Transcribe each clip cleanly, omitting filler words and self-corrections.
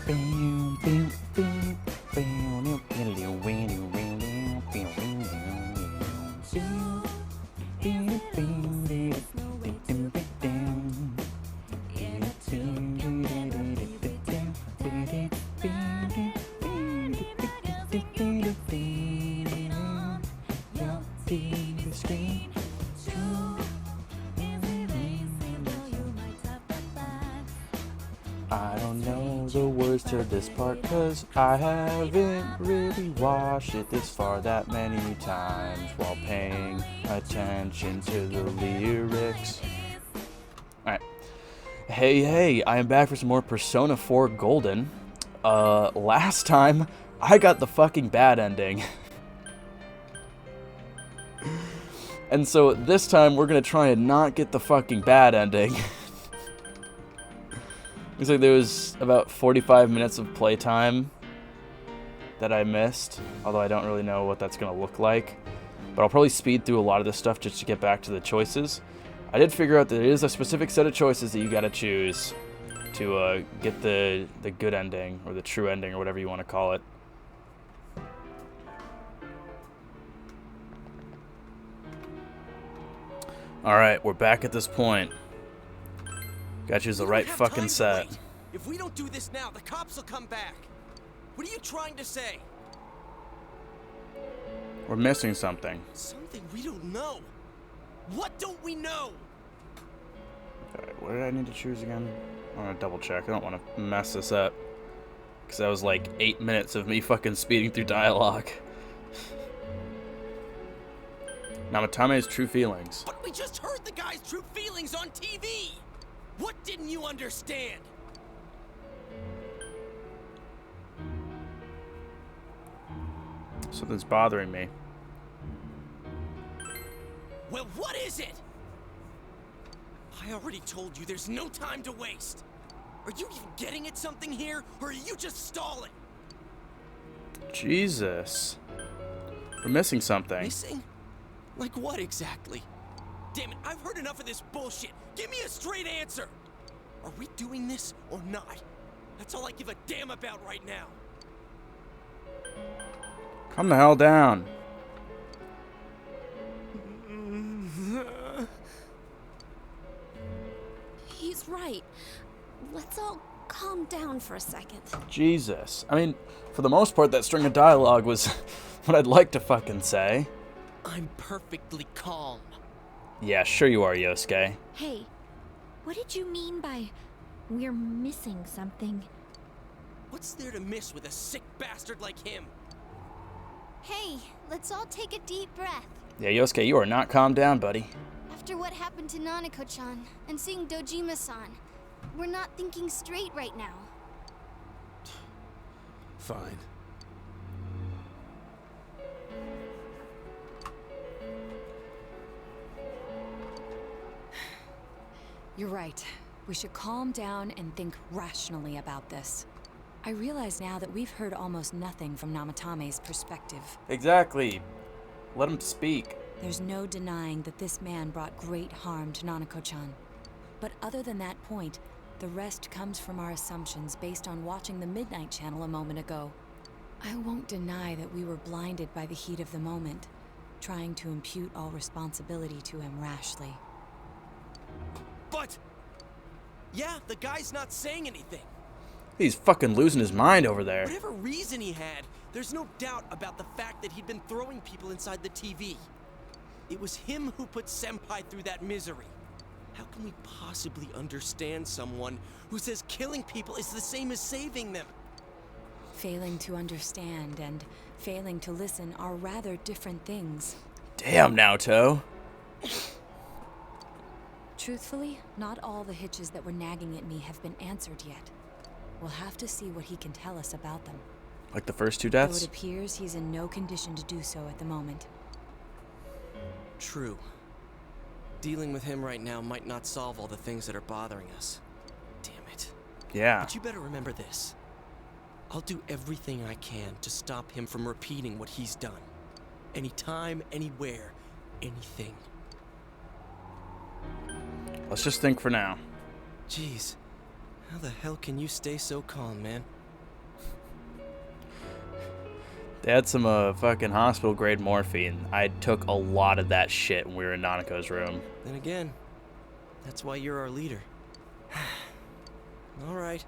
I don't know the words to this part, cause I haven't really watched it this far that many times while paying attention to the lyrics. Alright. Hey, I am back for some more Persona 4 Golden. Last time, I got the fucking bad ending. And so this time, we're gonna try and not get the fucking bad ending. Looks like there was about 45 minutes of playtime that I missed, although I don't really know what that's going to look like. But I'll probably speed through a lot of this stuff just to get back to the choices. I did figure out that there is a specific set of choices that you got to choose to get the good ending, or the true ending, or whatever you want to call it. Alright, we're back at this point. Gotta choose the right fucking set. If we don't do this now, the cops will come back. What are you trying to say? We're missing something. Something we don't know. What don't we know? Okay, what did I need to choose again? I want to double check. I don't want to mess this up. Because that was like 8 minutes of me fucking speeding through dialogue. Namatame's true feelings. But we just heard the guy's true feelings on TV. What didn't you understand? Something's bothering me. Well, what is it? I already told you there's no time to waste. Are you even getting at something here, or are you just stalling? Jesus. We're missing something. Missing? Like what exactly? Damn it, I've heard enough of this bullshit. Give me a straight answer. Are we doing this or not? That's all I give a damn about right now. Calm the hell down. He's right. Let's all calm down for a second. Jesus. I mean, for the most part, that string of dialogue was what I'd like to fucking say. I'm perfectly calm. Yeah, sure you are, Yosuke. Hey, what did you mean by we're missing something? What's there to miss with a sick bastard like him? Hey, let's all take a deep breath. Yeah, Yosuke, you are not calmed down, buddy. After what happened to Nanako-chan and seeing Dojima-san, we're not thinking straight right now. Fine. You're right. We should calm down and think rationally about this. I realize now that we've heard almost nothing from Namatame's perspective. Exactly. Let him speak. There's no denying that this man brought great harm to Nanako-chan. But other than that point, the rest comes from our assumptions based on watching the Midnight Channel a moment ago. I won't deny that we were blinded by the heat of the moment, trying to impute all responsibility to him rashly. But... yeah, the guy's not saying anything. He's fucking losing his mind over there. Whatever reason he had, there's no doubt about the fact that he'd been throwing people inside the TV. It was him who put Senpai through that misery. How can we possibly understand someone who says killing people is the same as saving them? Failing to understand and failing to listen are rather different things. Damn, Naoto. Truthfully, not all the hitches that were nagging at me have been answered yet. We'll have to see what he can tell us about them. Like the first two Though deaths? it appears he's in no condition to do so at the moment. True. Dealing with him right now might not solve all the things that are bothering us. Damn it. Yeah. But you better remember this. I'll do everything I can to stop him from repeating what he's done. Anytime, anywhere, anything. Let's just think for now. Jeez, how the hell can you stay so calm, man? They had some fucking hospital grade morphine. I took a lot of that shit when we were in Nanako's room. Then again, that's why you're our leader. All right.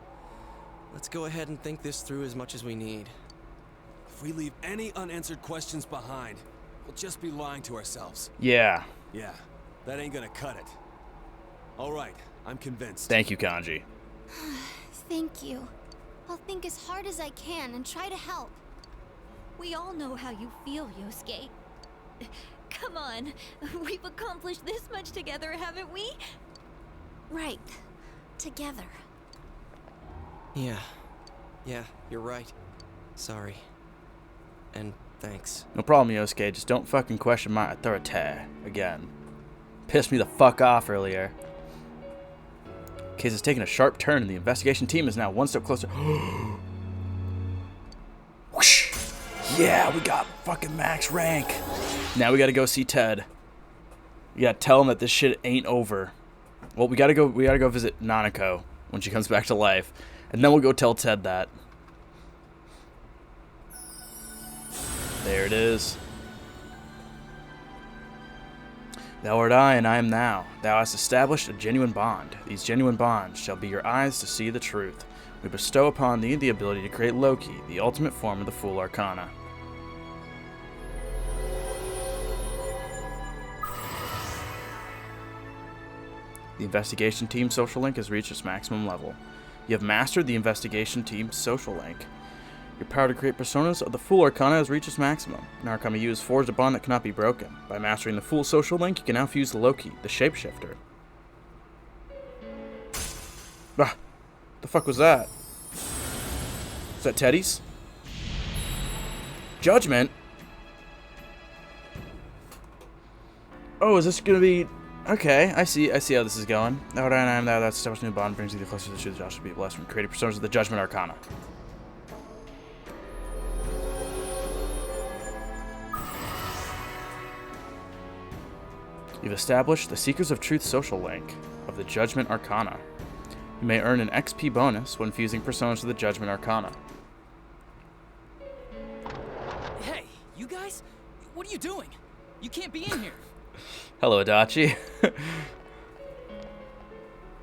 Let's go ahead and think this through as much as we need. If we leave any unanswered questions behind, we'll just be lying to ourselves. Yeah. Yeah, that ain't gonna cut it. All right, I'm convinced. Thank you, Kanji. Thank you. I'll think as hard as I can and try to help. We all know how you feel, Yosuke. Come on, we've accomplished this much together, haven't we? Right. Together. Yeah, you're right. Sorry. And thanks. No problem, Yosuke. Just don't fucking question my authority again. Pissed me the fuck off earlier. Case has taken a sharp turn, and the investigation team is now one step closer. Whoosh! Yeah, we got fucking max rank. Now we gotta go see Ted. We gotta tell him that this shit ain't over. Well, we gotta go visit Nanako when she comes back to life, and then we'll go tell Ted that. There it is. Thou art I, and I am thou. Thou hast established a genuine bond. These genuine bonds shall be your eyes to see the truth. We bestow upon thee the ability to create Loki, the ultimate form of the Fool Arcana. The investigation team social link has reached its maximum level. You have mastered the investigation team's social link. Your power to create personas of the Fool Arcana has reached its maximum. Narukami U has forged a bond that cannot be broken. By mastering the Fool social link, you can now fuse Loki, the shapeshifter. Ah, the fuck was that? Is that Teddy's? Judgment? Oh, is this gonna be... Okay, I see how this is going. Now that I am that established new bond brings you the closer to the truth. Josh should be blessed from creating personas of the Judgment Arcana. You've established the Seekers of Truth social link of the Judgment Arcana. You may earn an XP bonus when fusing personas to the Judgment Arcana. Hey, you guys? What are you doing? You can't be in here. Hello, Adachi.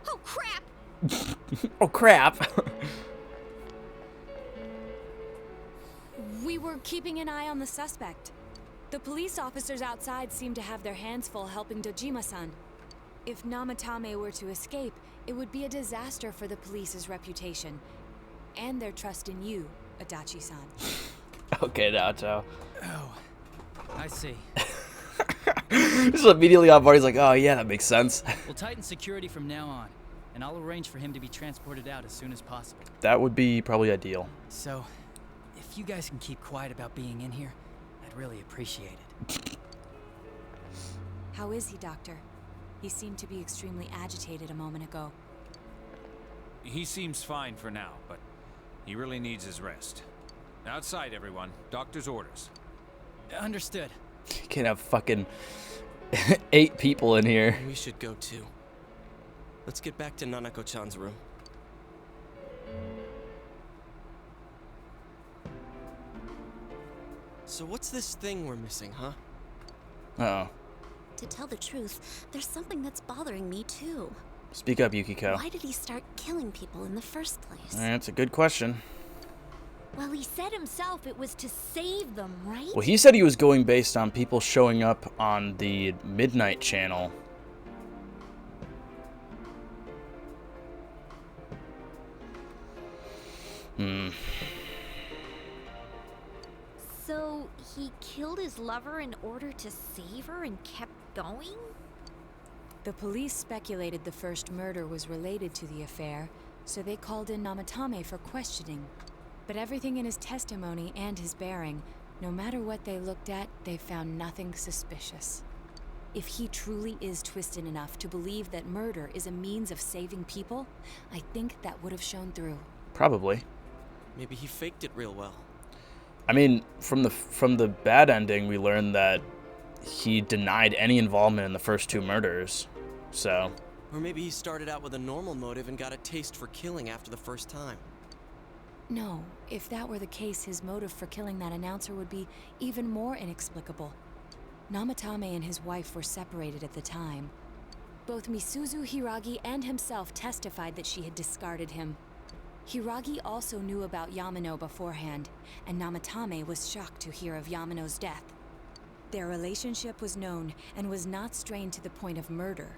Oh, crap! Oh, crap! We were keeping an eye on the suspect. The police officers outside seem to have their hands full helping Dojima-san. If Namatame were to escape, it would be a disaster for the police's reputation. And their trust in you, Adachi-san. Okay, Nacho. Oh, I see. Just immediately on board, he's like, oh yeah, that makes sense. We'll tighten security from now on, and I'll arrange for him to be transported out as soon as possible. That would be probably ideal. So, if you guys can keep quiet about being in here, I'd really appreciate it. How is he, Doctor? He seemed to be extremely agitated a moment ago. He seems fine for now, but he really needs his rest. Outside, everyone. Doctor's orders. Understood. You can't have fucking 8 people in here. We should go too. Let's get back to Nanako-chan's room. So what's this thing we're missing, huh? Uh-oh. To tell the truth, there's something that's bothering me too. Speak up, Yukiko. Why did he start killing people in the first place? That's a good question. Well, he said himself it was to save them, right? Well, he said he was going based on people showing up on the Midnight Channel. So, he killed his lover in order to save her and kept going? The police speculated the first murder was related to the affair, so they called in Namatame for questioning. But everything in his testimony and his bearing, no matter what they looked at, they found nothing suspicious. If he truly is twisted enough to believe that murder is a means of saving people, I think that would have shown through. Probably. Maybe he faked it real well. I mean, from the bad ending, we learned that he denied any involvement in the first 2 murders. So. Or maybe he started out with a normal motive and got a taste for killing after the first time. No, if that were the case, his motive for killing that announcer would be even more inexplicable. Namatame and his wife were separated at the time. Both Misuzu Hiragi and himself testified that she had discarded him. Hiragi also knew about Yamano beforehand, and Namatame was shocked to hear of Yamano's death. Their relationship was known and was not strained to the point of murder.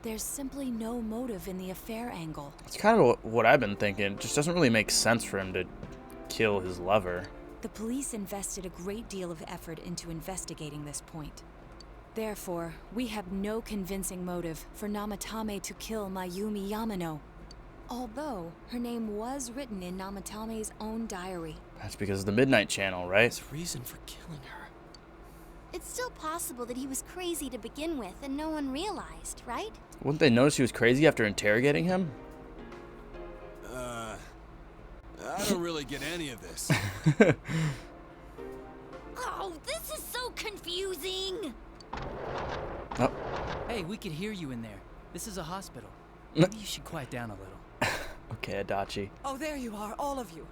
There's simply no motive in the affair angle. It's kind of what I've been thinking. It just doesn't really make sense for him to kill his lover. The police invested a great deal of effort into investigating this point. Therefore, we have no convincing motive for Namatame to kill Mayumi Yamano. Although, her name was written in Namatame's own diary. That's because of the Midnight Channel, right? His reason for killing her. It's still possible that he was crazy to begin with and no one realized, right? Wouldn't they notice he was crazy after interrogating him? I don't really get any of this. Oh, this is so confusing! Oh. Hey, we could hear you in there. This is a hospital. Maybe you should quiet down a little. Okay, Adachi. Oh, there you are, all of you.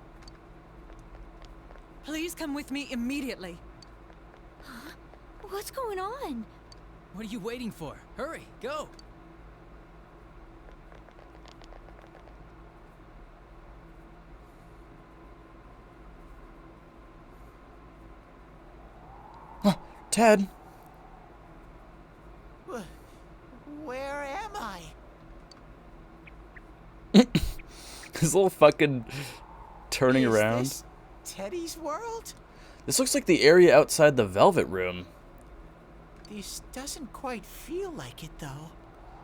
Please come with me immediately. What's going on? What are you waiting for? Hurry, go! Ted. Where am I? His little fucking turning Is around. this Teddy's world? This looks like the area outside the Velvet Room. This doesn't quite feel like it, though.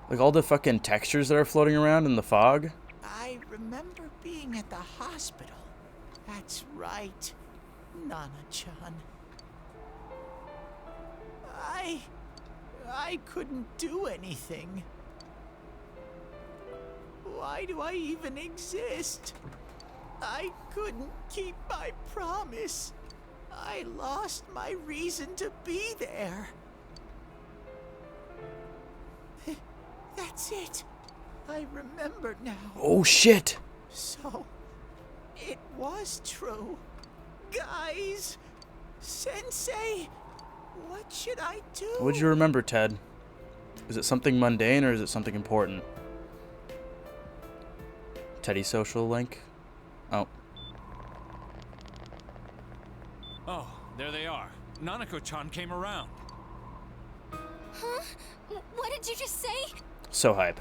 Like all the fucking textures that are floating around in the fog. I remember being at the hospital. That's right, Nana-chan. I couldn't do anything. Why do I even exist? I couldn't keep my promise. I lost my reason to be there. That's it. I remember now. Oh shit. So, it was true. Guys, Sensei, what should I do? What'd you remember, Ted? Is it something mundane or is it something important? Teddy social link? Oh. Oh, there they are. Nanako-chan came around. Huh? What did you just say? So hype.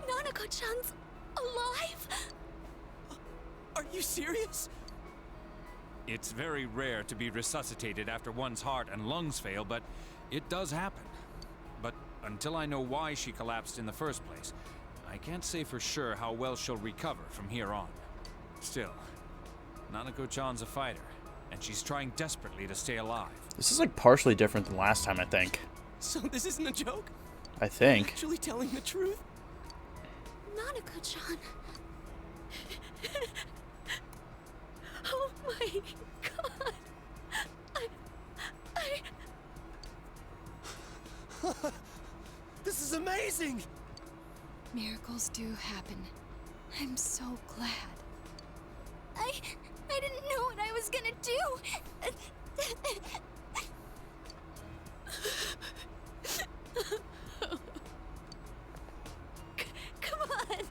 Nanako-chan's alive? Are you serious? It's very rare to be resuscitated after one's heart and lungs fail, but it does happen. But until I know why she collapsed in the first place, I can't say for sure how well she'll recover from here on. Still, Nanako-chan's a fighter, and she's trying desperately to stay alive. This is like partially different than last time, I think. So this isn't a joke? I think. Actually telling the truth? Nanako-chan. Oh my god! This is amazing! Miracles do happen. I'm so glad. I didn't know what I was gonna do. Come on!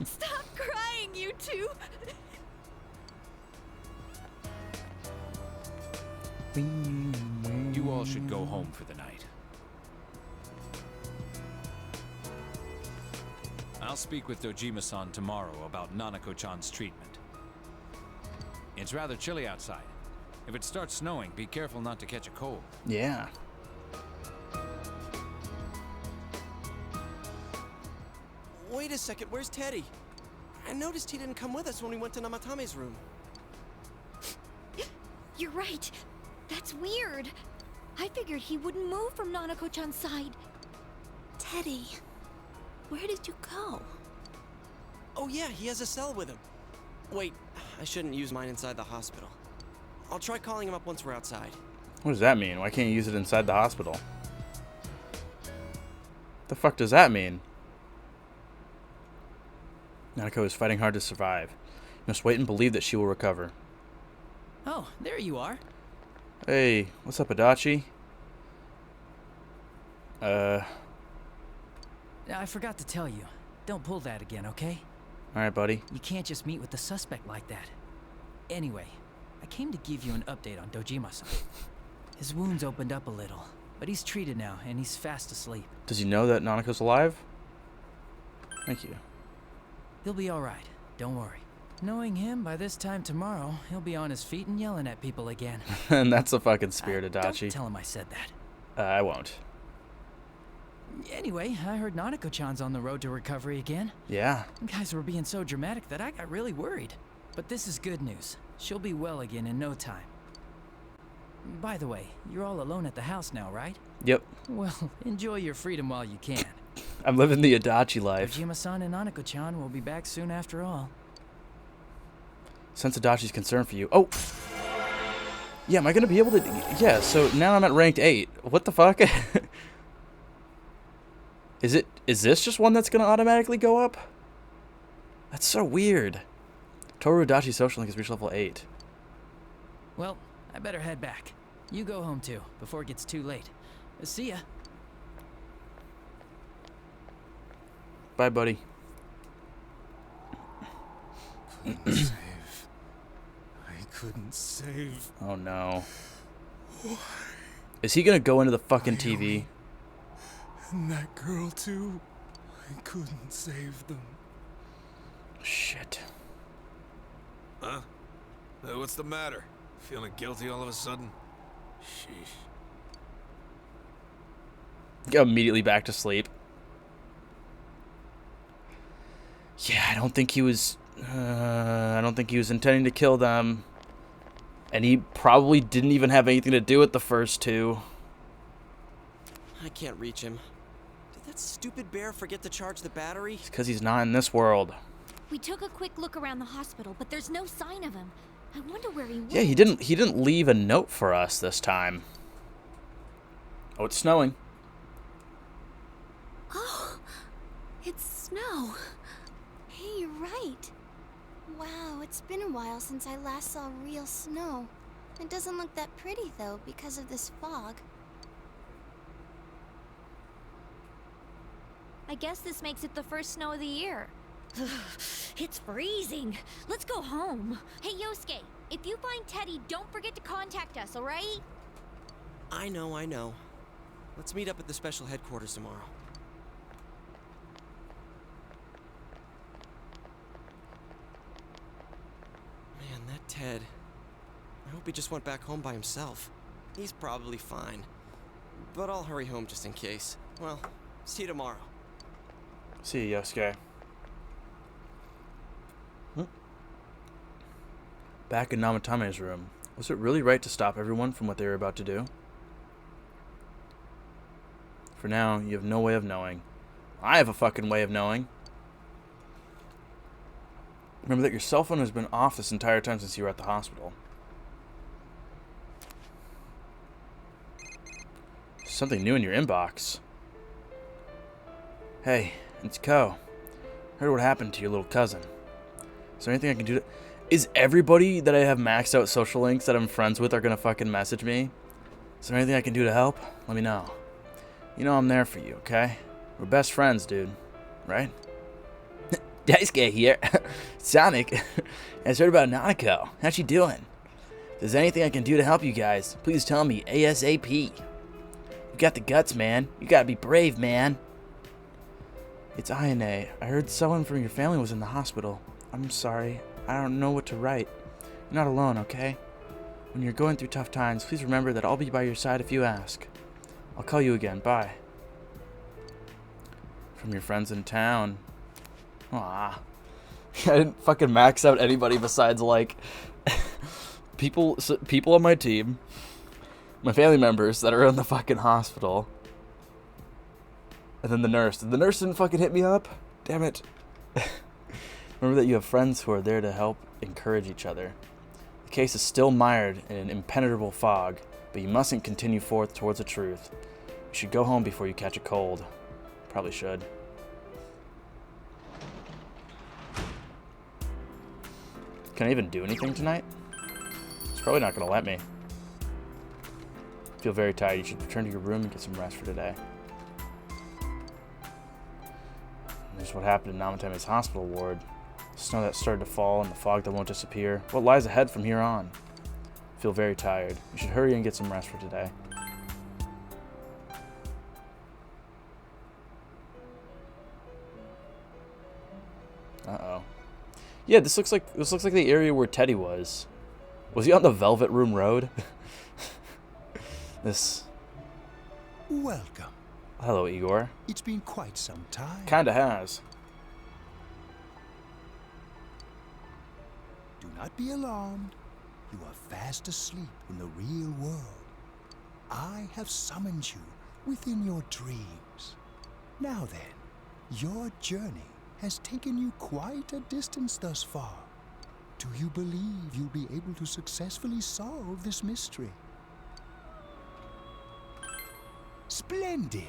Stop crying, you two! You all should go home for the night. I'll speak with Dojima-san tomorrow about Nanako-chan's treatment. It's rather chilly outside. If it starts snowing, be careful not to catch a cold. Yeah. Wait a second, where's Teddy? I noticed he didn't come with us when we went to Namatame's room. You're right. That's weird. I figured he wouldn't move from Nanako-chan's side. Teddy, where did you go? Oh yeah, he has a cell with him. Wait, I shouldn't use mine inside the hospital. I'll try calling him up once we're outside. What does that mean? Why can't you use it inside the hospital? The fuck does that mean? Nanako is fighting hard to survive. You must wait and believe that she will recover. Oh, there you are. Hey, what's up, Adachi? I forgot to tell you. Don't pull that again, okay? Alright, buddy. You can't just meet with the suspect like that. Anyway, I came to give you an update on Dojima-san. His wounds opened up a little, but he's treated now, and he's fast asleep. Does he know that Nanako's alive? Thank you. He'll be alright, don't worry. Knowing him, by this time tomorrow, he'll be on his feet and yelling at people again. And that's a fucking spirit, Adachi. Don't tell him I said that. I won't. Anyway, I heard Nanako-chan's on the road to recovery again. Yeah. You guys were being so dramatic that I got really worried. But this is good news. She'll be well again in no time. By the way, you're all alone at the house now, right? Yep. Well, enjoy your freedom while you can. I'm living the Adachi life. Dojima-san and Nanako-chan will be back soon after all. Sense Adachi's concern for you. Oh! Yeah, am I gonna be able to... Yeah, so now I'm at ranked 8. What the fuck? Is this just one that's gonna automatically go up? That's so weird. Toru Adachi's social link has reached level 8. Well, I better head back. You go home too, before it gets too late. See ya. Bye, buddy. Save. I couldn't save. Oh no. Is he gonna go into the fucking TV? And that girl too. I couldn't save them. Shit. Huh? What's the matter? Feeling guilty all of a sudden? Sheesh. Go immediately back to sleep. Yeah, I don't think he was intending to kill them. And he probably didn't even have anything to do with the first two. I can't reach him. Did that stupid bear forget to charge the battery? It's because he's not in this world. We took a quick look around the hospital, but there's no sign of him. I wonder where he went. Yeah, he didn't leave a note for us this time. Oh, it's snowing. Oh, it's snow. Hey, you're right. Wow, it's been a while since I last saw real snow. It doesn't look that pretty, though, because of this fog. I guess this makes it the first snow of the year. It's freezing. Let's go home. Hey, Yosuke, if you find Teddy, don't forget to contact us, alright? I know. Let's meet up at the special headquarters tomorrow. Man, that Ted. I hope he just went back home by himself. He's probably fine. But I'll hurry home just in case. Well, see you tomorrow. See you, Yosuke. Back in Namatame's room, was it really right to stop everyone from what they were about to do? For now, you have no way of knowing. I have a fucking way of knowing. Remember that your cell phone has been off this entire time since you were at the hospital. Something new in your inbox. Hey, it's Ko. Heard what happened to your little cousin. Is there anything I can do to... Is everybody that I have maxed out social links that I'm friends with are gonna fucking message me? Is there anything I can do to help? Let me know. You know I'm there for you, okay? We're best friends, dude. Right? Daisuke here. Sonic. I just heard about Nanako. How's she doing? If there's anything I can do to help you guys, please tell me ASAP. You got the guts, man. You gotta be brave, man. It's Ayane. I heard someone from your family was in the hospital. I'm sorry. I don't know what to write. You're not alone, okay? When you're going through tough times, please remember that I'll be by your side if you ask. I'll call you again. Bye. From your friends in town. Ah, I didn't fucking max out anybody besides, like, people on my team, my family members that are in the fucking hospital, and then the nurse. The nurse didn't fucking hit me up? Damn it. Remember that you have friends who are there to help encourage each other. The case is still mired in an impenetrable fog, but you mustn't continue forth towards the truth. You should go home before you catch a cold. Probably should. Can I even do anything tonight? It's probably not gonna let me. Feel very tired. You should return to your room and get some rest for today. And there's what happened in Namatame's hospital ward. The snow that started to fall and the fog that won't disappear. What lies ahead from here on? Feel very tired. You should hurry and get some rest for today. Uh-oh. Yeah, this looks like the area where Teddy was. Was he on the Velvet Room Road? This. Welcome. Hello, Igor. It's been quite some time. Kinda has. Do not be alarmed. You are fast asleep in the real world. I have summoned you within your dreams. Now then, your journey has taken you quite a distance thus far. Do you believe you'll be able to successfully solve this mystery? Splendid!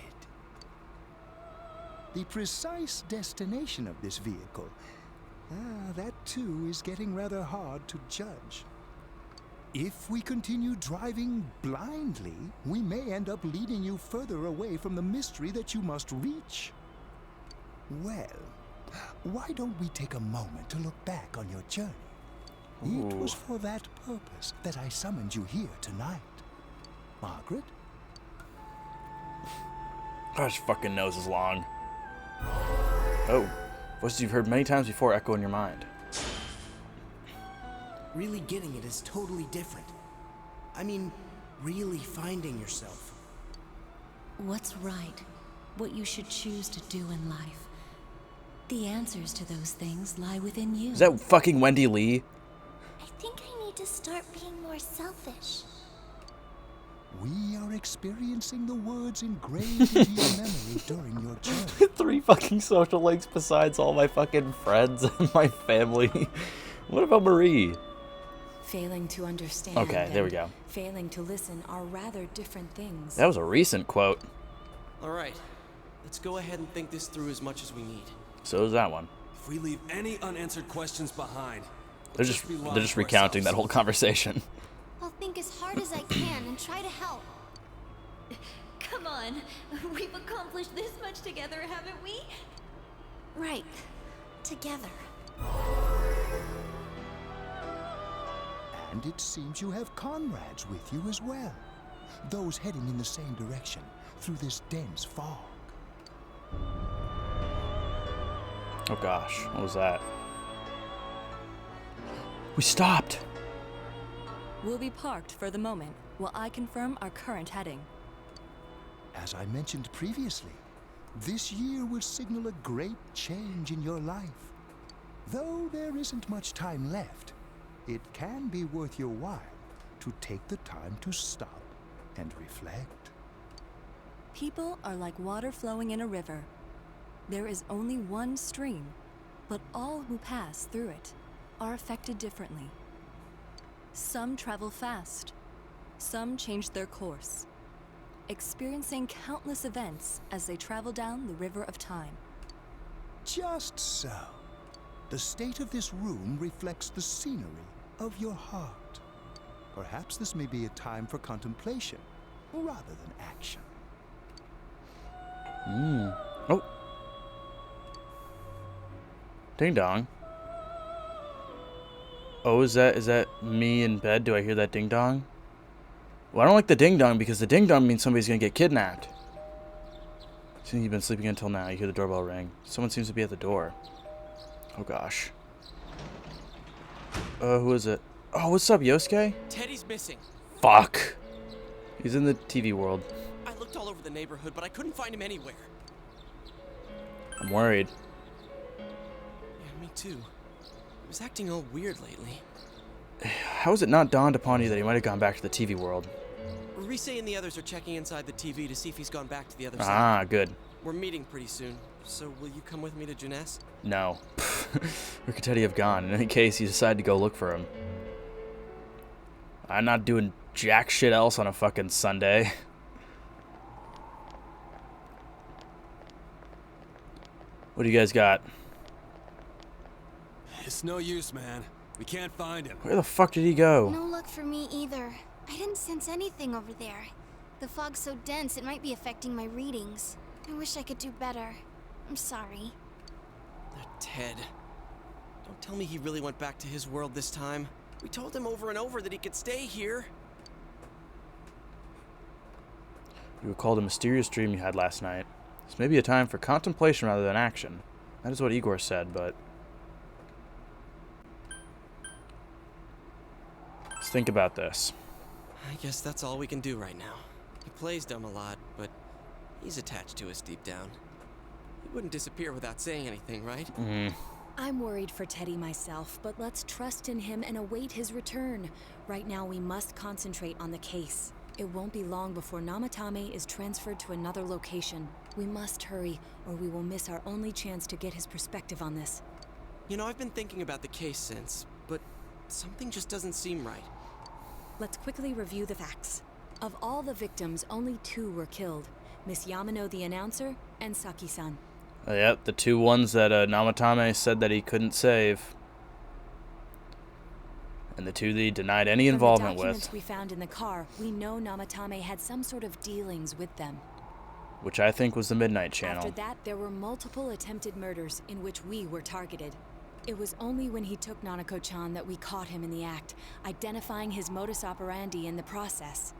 The precise destination of this vehicle, that too is getting rather hard to judge. If we continue driving blindly, we may end up leading you further away from the mystery that you must reach. Well, why don't we take a moment to look back on your journey? Ooh. It was for that purpose that I summoned you here tonight. Margaret? Gosh, fucking nose is long. Oh. Voices you've heard many times before echo in your mind. Really getting it is totally different. I mean, really finding yourself. What's right? What you should choose to do in life? The answers to those things lie within you. Is that fucking Wendy Lee? I think I need to start being more selfish. We are experiencing the words engraved into your memory during your journey. 3 fucking social links besides all my fucking friends and my family. What about Marie? Failing to understand. Okay, there we and go. Failing to listen are rather different things. That was a recent quote. All right, let's go ahead and think this through as much as we need. So is that one. If we leave any unanswered questions behind, They're just recounting that whole conversation. I'll think as hard as I can and try to help. Come on. We've accomplished this much together, haven't we? Right. Together. And it seems you have comrades with you as well. Those heading in the same direction through this dense fog. Oh gosh, what was that? We stopped! We'll be parked for the moment while I confirm our current heading. As I mentioned previously, this year will signal a great change in your life. Though there isn't much time left, it can be worth your while to take the time to stop and reflect. People are like water flowing in a river. There is only one stream, but all who pass through it are affected differently. Some travel fast, some change their course, experiencing countless events as they travel down the river of time. Just so. The state of this room reflects the scenery of your heart. Perhaps this may be a time for contemplation rather than action. Oh. Ding dong. Oh, is that me in bed? Do I hear that ding dong? Well, I don't like the ding dong because the ding dong means somebody's gonna get kidnapped. Since you've been sleeping until now, you hear the doorbell ring. Someone seems to be at the door. Oh gosh. Who is it? Oh, what's up, Yosuke? Teddy's missing. Fuck. He's in the TV world. I looked all over the neighborhood, but I couldn't find him anywhere. I'm worried. Yeah, me too. He was acting all weird lately. How has it not dawned upon you that he might have gone back to the TV world? Rise and the others are checking inside the TV to see if he's gone back to the other Ah, side. good. We're meeting pretty soon, so will you come with me to Jeunesse? No. Where could Teddy have gone? In any case, you decide to go look for him. I'm not doing jack shit else on a fucking Sunday. What do you guys got? It's no use, man. We can't find him. Where the fuck did he go? No luck for me either. I didn't sense anything over there. The fog's so dense it might be affecting my readings. I wish I could do better. I'm sorry. That Ted. Don't tell me he really went back to his world this time. We told him over and over that he could stay here. You recalled a mysterious dream you had last night. This may be a time for contemplation rather than action. That is what Igor said, but... let's think about this. I guess that's all we can do right now. He plays dumb a lot, but he's attached to us deep down. He wouldn't disappear without saying anything, right? I'm worried for Teddy myself, but let's trust in him and await his return. Right now, we must concentrate on the case. It won't be long before Namatame is transferred to another location. We must hurry, or we will miss our only chance to get his perspective on this. You know, I've been thinking about the case since, but something just doesn't seem right. Let's quickly review the facts. Of all the victims, only 2 were killed. Miss Yamano the announcer, and Saki-san. Yep, the 2 ones that Namatame said that he couldn't save. And the 2 that he denied any involvement From the documents with. we found in the car, we know Namatame had some sort of dealings with them. Which I think was the Midnight Channel. After that, there were multiple attempted murders in which we were targeted. It was only when he took Nanako-chan that we caught him in the act, identifying his modus operandi in the process.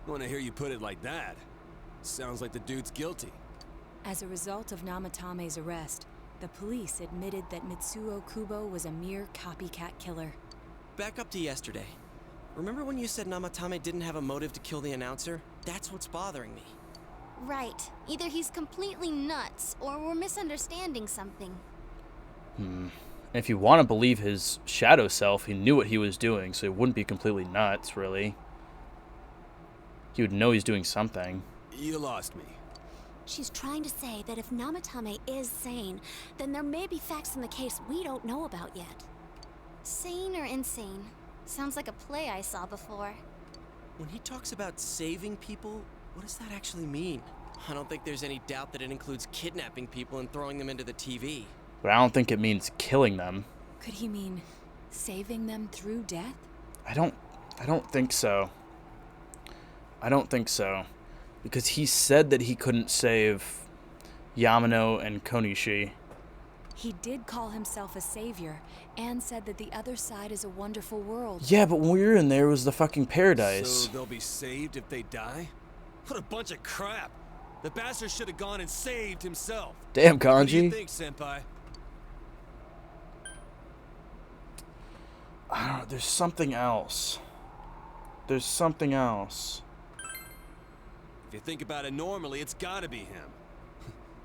Want to hear you put it like that? Sounds like the dude's guilty. As a result of Namatame's arrest, the police admitted that Mitsuo Kubo was a mere copycat killer. Back up to yesterday. Remember when you said Namatame didn't have a motive to kill the announcer? That's what's bothering me. Right. Either he's completely nuts, or we're misunderstanding something. If you want to believe his shadow self, he knew what he was doing, so it wouldn't be completely nuts, really. He would know he's doing something. You lost me. She's trying to say that if Namatame is sane, then there may be facts in the case we don't know about yet. Sane or insane? Sounds like a play I saw before. When he talks about saving people, what does that actually mean? I don't think there's any doubt that it includes kidnapping people and throwing them into the TV. But I don't think it means killing them. Could he mean saving them through death? I don't think so. I don't think so. Because he said that he couldn't save Yamano and Konishi. He did call himself a savior, and said that the other side is a wonderful world. Yeah, but when we were in there, it was the fucking paradise. So they'll be saved if they die? What a bunch of crap! The bastard should have gone and saved himself. Damn, What do you Kanji. think, Senpai? I don't know, there's something else. There's something else. If you think about it normally, it's gotta be him.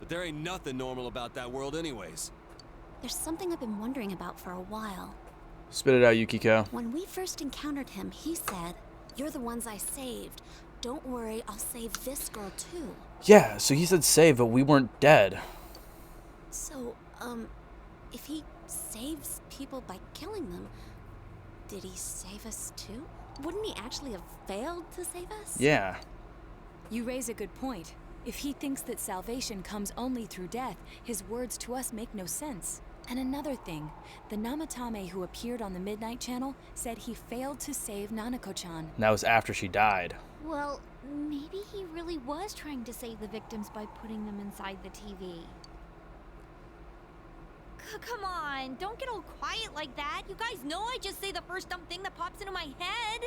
But there ain't nothing normal about that world anyways. There's something I've been wondering about for a while. Spit it out, Yukiko. When we first encountered him, he said, "You're the ones I saved. Don't worry, I'll save this girl too." Yeah, so he said save, but we weren't dead. So, if he saves people by killing them, did he save us too? Wouldn't he actually have failed to save us? Yeah. You raise a good point. If he thinks that salvation comes only through death, his words to us make no sense. And another thing, the Namatame who appeared on the Midnight Channel said he failed to save Nanako-chan. And that was after she died. Well, maybe he really was trying to save the victims by putting them inside the TV. Come on, don't get all quiet like that. You guys know I just say the first dumb thing that pops into my head.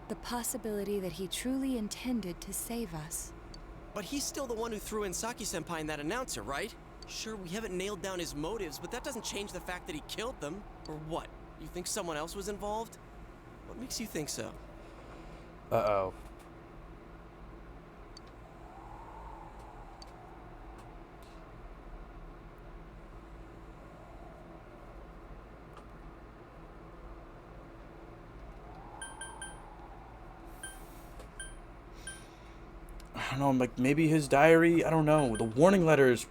The possibility that he truly intended to save us. But he's still the one who threw in Saki-senpai and that announcer, right? Sure, we haven't nailed down his motives, but that doesn't change the fact that he killed them. Or what? You think someone else was involved? What makes you think so? Uh-oh. I don't know, like maybe his diary? I don't know. The warning letters.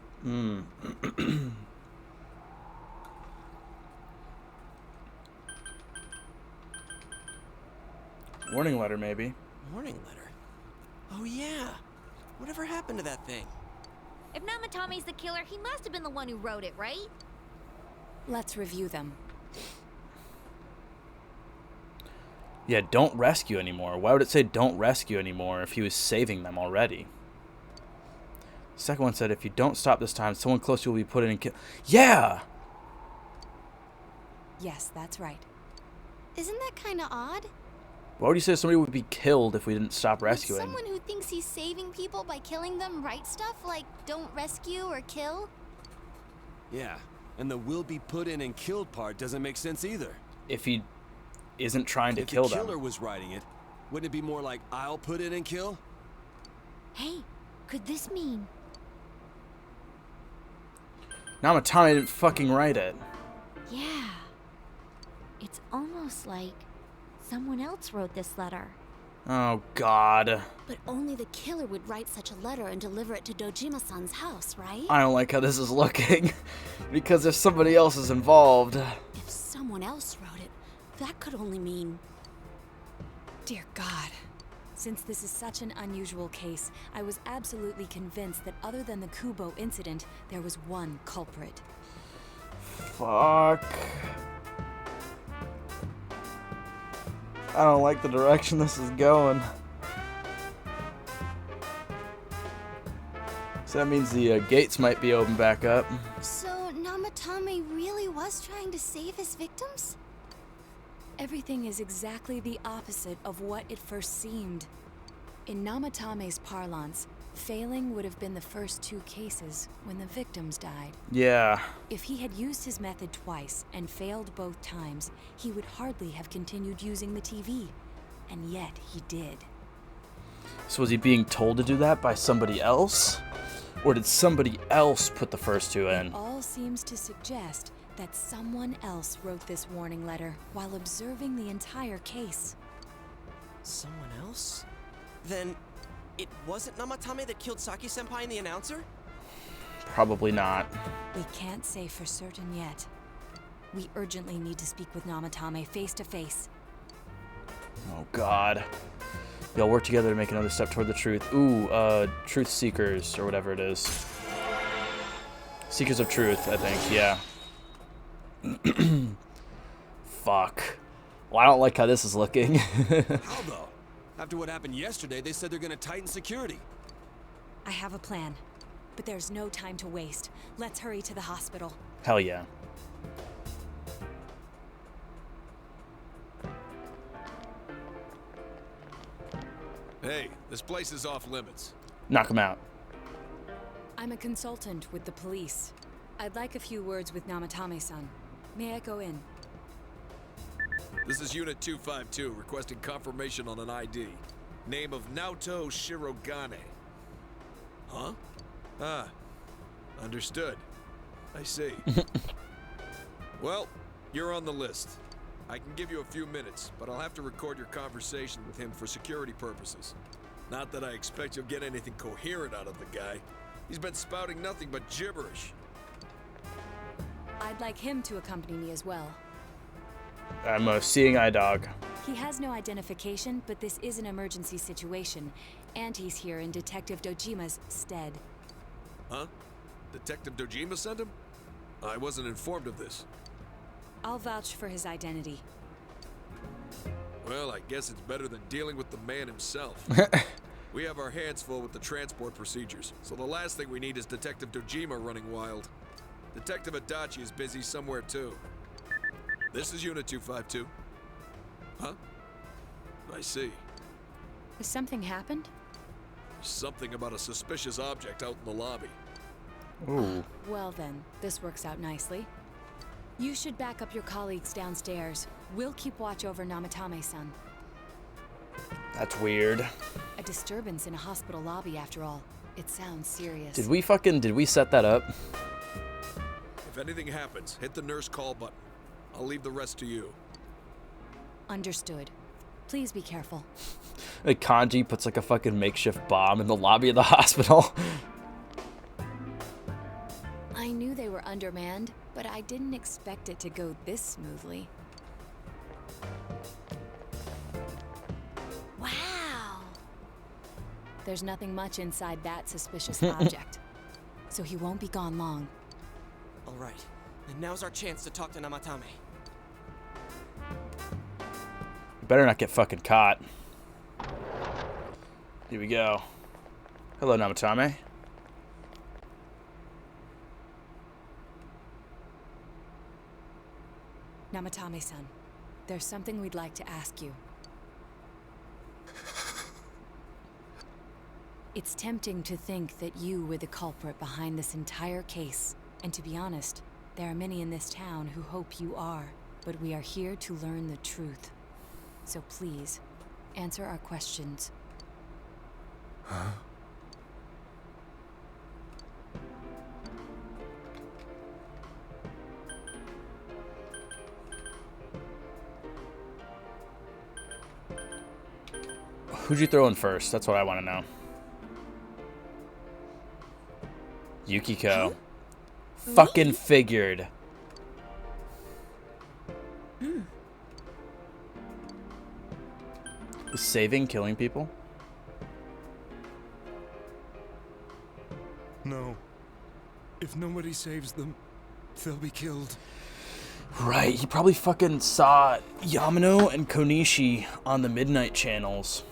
Warning letter, maybe. Warning letter? Oh yeah. Whatever happened to that thing? If Namatame's the killer, he must have been the one who wrote it, right? Let's review them. Yeah, don't rescue anymore. Why would it say don't rescue anymore if he was saving them already? Second one said, if you don't stop this time, someone close to you will be put in and killed. Yeah! Yes, that's right. Isn't that kind of odd? Why would you say somebody would be killed if we didn't stop rescuing? Would someone who thinks he's saving people by killing them write stuff like don't rescue or kill? Yeah, and the will be put in and killed part doesn't make sense either. If he isn't trying to kill them. If the killer was writing it, wouldn't it be more like I'll put in and kill? Hey, could this mean? Namatame didn't fucking write it. Yeah. It's almost like someone else wrote this letter. Oh, God. But only the killer would write such a letter and deliver it to Dojima-san's house, right? I don't like how this is looking. Because if somebody else is involved... If someone else wrote it, that could only mean... Dear God. Since this is such an unusual case, I was absolutely convinced that other than the Kubo incident, there was one culprit. Fuck. I don't like the direction this is going. So that means the gates might be open back up. So Namatame really was trying to save his victims? Everything is exactly the opposite of what it first seemed. In Namatame's parlance, failing would have been the first two cases when the victims died. Yeah. If he had used his method twice and failed both times, he would hardly have continued using the TV. And yet he did. So was he being told to do that by somebody else? Or did somebody else put the first two in? It all seems to suggest that someone else wrote this warning letter while observing the entire case. Someone else? Then it wasn't Namatame that killed Saki-senpai and the announcer? Probably not. We can't say for certain yet. We urgently need to speak with Namatame face to face. Oh, God. Y'all work together to make another step toward the truth. Ooh, Truth Seekers, or whatever it is. Seekers of Truth, I think, yeah. Fuck. Well, I don't like how this is looking. How though? After what happened yesterday, they said they're gonna tighten security. I have a plan, but there's no time to waste. Let's hurry to the hospital. Hell yeah. Hey, this place is off limits. Knock him out. I'm a consultant with the police. I'd like a few words with Namatame-san. May I go in? This is Unit 252, requesting confirmation on an ID. Name of Naoto Shirogane. Huh? Ah. Understood. I see. Well, you're on the list. I can give you a few minutes, but I'll have to record your conversation with him for security purposes. Not that I expect you'll get anything coherent out of the guy. He's been spouting nothing but gibberish. I'd like him to accompany me as well. I'm a seeing eye dog. He has no identification, but this is an emergency situation, and he's here in Detective Dojima's stead. Huh? Detective Dojima sent him? I wasn't informed of this. I'll vouch for his identity. Well, I guess it's better than dealing with the man himself. We have our hands full with the transport procedures, so the last thing we need is Detective Dojima running wild. Detective Adachi is busy somewhere too. This is Unit 252. Huh? I see. Has something happened? Something about a suspicious object out in the lobby. Ooh. Well then, this works out nicely. You should back up your colleagues downstairs. We'll keep watch over Namatame-san. That's weird. A disturbance in a hospital lobby, after all. It sounds serious. Did we set that up? If anything happens, hit the nurse call button. I'll leave the rest to you. Understood. Please be careful. Like Kanji puts like a fucking makeshift bomb in the lobby of the hospital. I knew they were undermanned, but I didn't expect it to go this smoothly. Wow. There's nothing much inside that suspicious object, so he won't be gone long. All right, and now's our chance to talk to Namatame. better not get fucking caught. Here we go. Hello, Namatame. Namatame-san, there's something we'd like to ask you. It's tempting to think that you were the culprit behind this entire case. And to be honest, there are many in this town who hope you are. But we are here to learn the truth. So please, answer our questions. Huh? Who'd you throw in first? That's what I want to know. Yukiko. Fucking figured. Is saving killing people? No. If nobody saves them, they'll be killed. Right, he probably fucking saw Yamano and Konishi on the Midnight channels.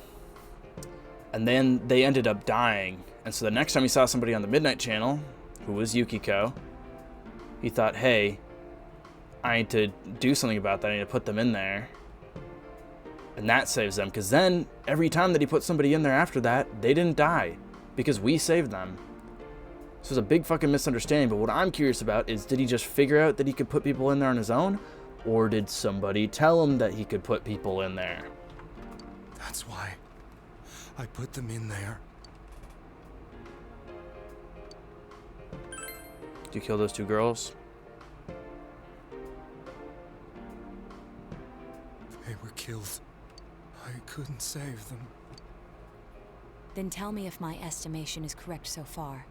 And then they ended up dying. And so the next time he saw somebody on the Midnight channel, who was Yukiko, he thought, hey, I need to do something about that. I need to put them in there. And that saves them. Because then, every time that he put somebody in there after that, they didn't die. Because we saved them. This was a big fucking misunderstanding. But what I'm curious about is, did he just figure out that he could put people in there on his own? Or did somebody tell him that he could put people in there? That's why I put them in there. Did you kill those two girls? They were killed. I couldn't save them. Then tell me if my estimation is correct so far.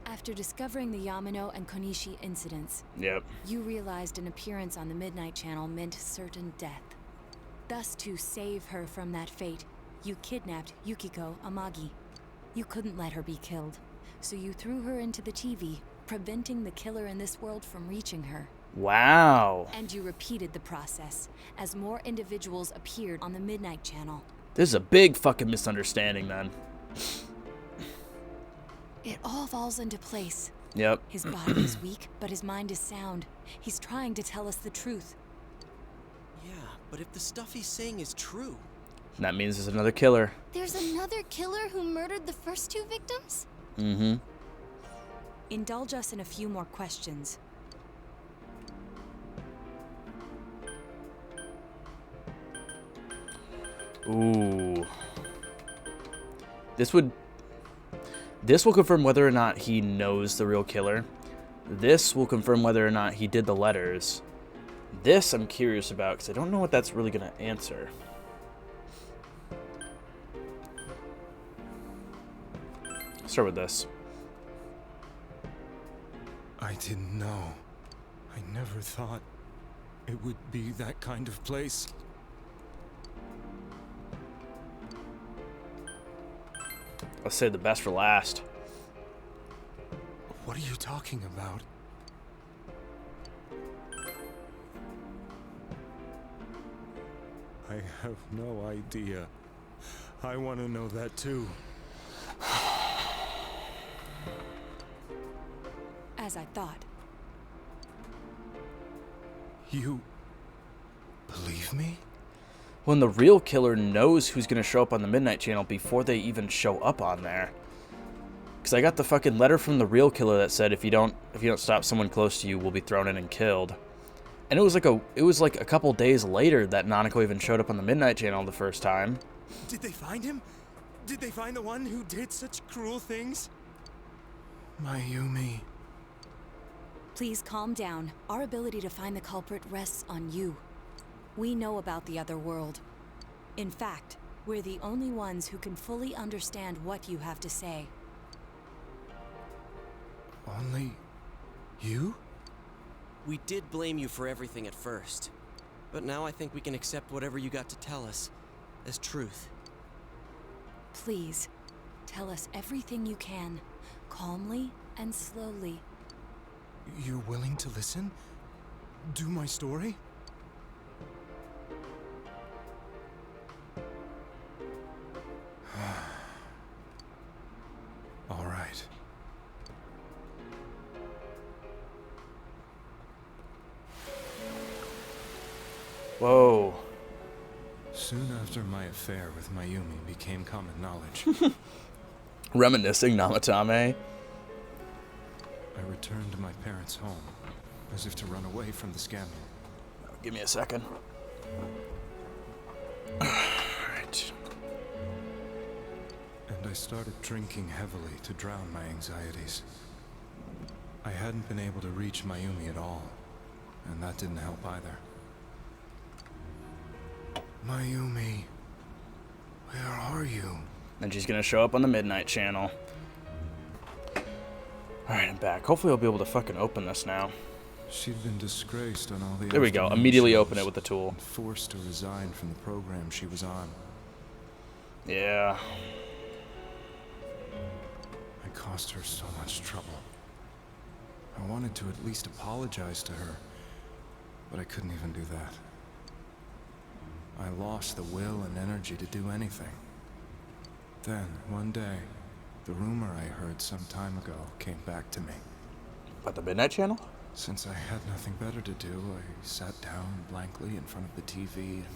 After discovering the Yamano and Konishi incidents, Yep. you realized an appearance on the Midnight Channel meant certain death. Thus, to save her from that fate, you kidnapped Yukiko Amagi. You couldn't let her be killed, so you threw her into the TV, preventing the killer in this world from reaching her. Wow. And you repeated the process, as more individuals appeared on the Midnight Channel. This is a big fucking misunderstanding, then. It all falls into place. Yep. His body is weak, but his mind is sound. He's trying to tell us the truth. Yeah, but if the stuff he's saying is true... That means there's another killer. There's another killer who murdered the first two victims? Mm-hmm. Indulge us in a few more questions. Ooh. This will confirm whether or not he knows the real killer. This will confirm whether or not he did the letters. This I'm curious about, because I don't know what that's really going to answer. Let's start with this. I didn't know. I never thought it would be that kind of place. Let's save the best for last. What are you talking about? I have no idea. I want to know that too. As I thought. You believe me? When the real killer knows who's going to show up on the Midnight Channel before they even show up on there. Because I got the fucking letter from the real killer that said if you don't stop someone close to you, we'll be thrown in and killed. And it was like a couple days later that Nanako even showed up on the Midnight Channel the first time. Did they find him? Did they find the one who did such cruel things? Mayumi. Please calm down. Our ability to find the culprit rests on you. We know about the other world. In fact, we're the only ones who can fully understand what you have to say. Only you? We did blame you for everything at first. But now I think we can accept whatever you got to tell us as truth. Please, tell us everything you can, calmly and slowly. You're willing to listen? Do my story? Whoa. Soon after my affair with Mayumi became common knowledge, Reminiscing, Namatame. I returned to my parents' home, as if to run away from the scandal. Give me a second. Alright. And I started drinking heavily to drown my anxieties. I hadn't been able to reach Mayumi at all, and that didn't help either. Mayumi, where are you? And she's gonna show up on the Midnight Channel. Alright, I'm back. Hopefully I'll be able to fucking open this now. She'd been disgraced on all the There we go. afternoon Immediately shows open it with the tool. and forced to resign from the program she was on. Yeah. I caused her so much trouble. I wanted to at least apologize to her, but I couldn't even do that. I lost the will and energy to do anything. Then, one day, the rumor I heard some time ago came back to me. About the Midnight Channel? Since I had nothing better to do, I sat down blankly in front of the TV and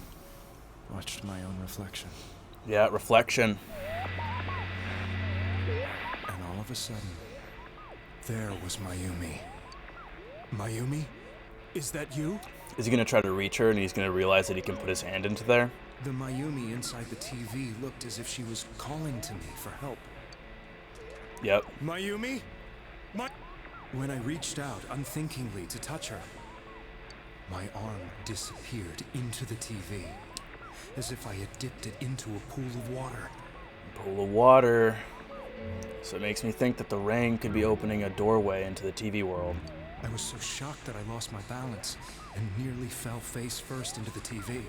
watched my own reflection. Yeah, reflection. And all of a sudden, there was Mayumi. Mayumi? Is that you? Is he gonna try to reach her and he's gonna realize that he can put his hand into there? The Mayumi inside the TV looked as if she was calling to me for help. Yep. Mayumi? When I reached out unthinkingly to touch her, my arm disappeared into the TV, as if I had dipped it into a pool of water. Pool of water. So it makes me think that the rain could be opening a doorway into the TV world. I was so shocked that I lost my balance and nearly fell face first into the TV.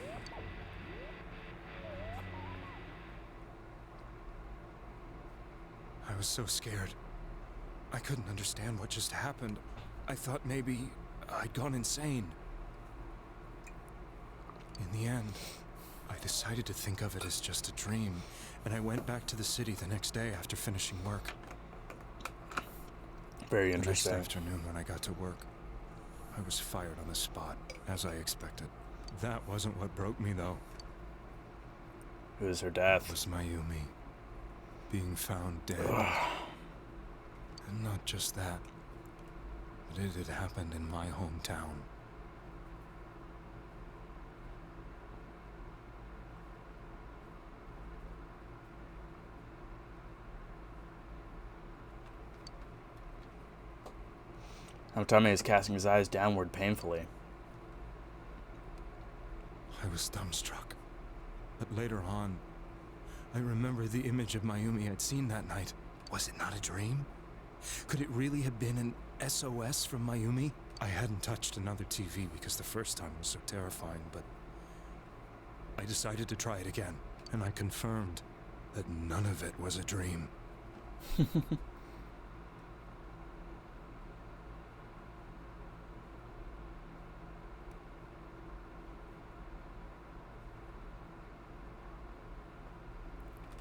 I was so scared. I couldn't understand what just happened. I thought maybe I'd gone insane. In the end, I decided to think of it as just a dream, and I went back to the city the next day after finishing work. Very interesting. The next afternoon when I got to work, I was fired on the spot, as I expected. That wasn't what broke me, though. It was her death. It was Mayumi being found dead. And not just that, but it had happened in my hometown. Namatame is casting his eyes downward painfully. I was dumbstruck. But later on, I remember the image of Mayumi I'd seen that night. Was it not a dream? Could it really have been an SOS from Mayumi? I hadn't touched another TV because the first time was so terrifying, but I decided to try it again, and I confirmed that none of it was a dream.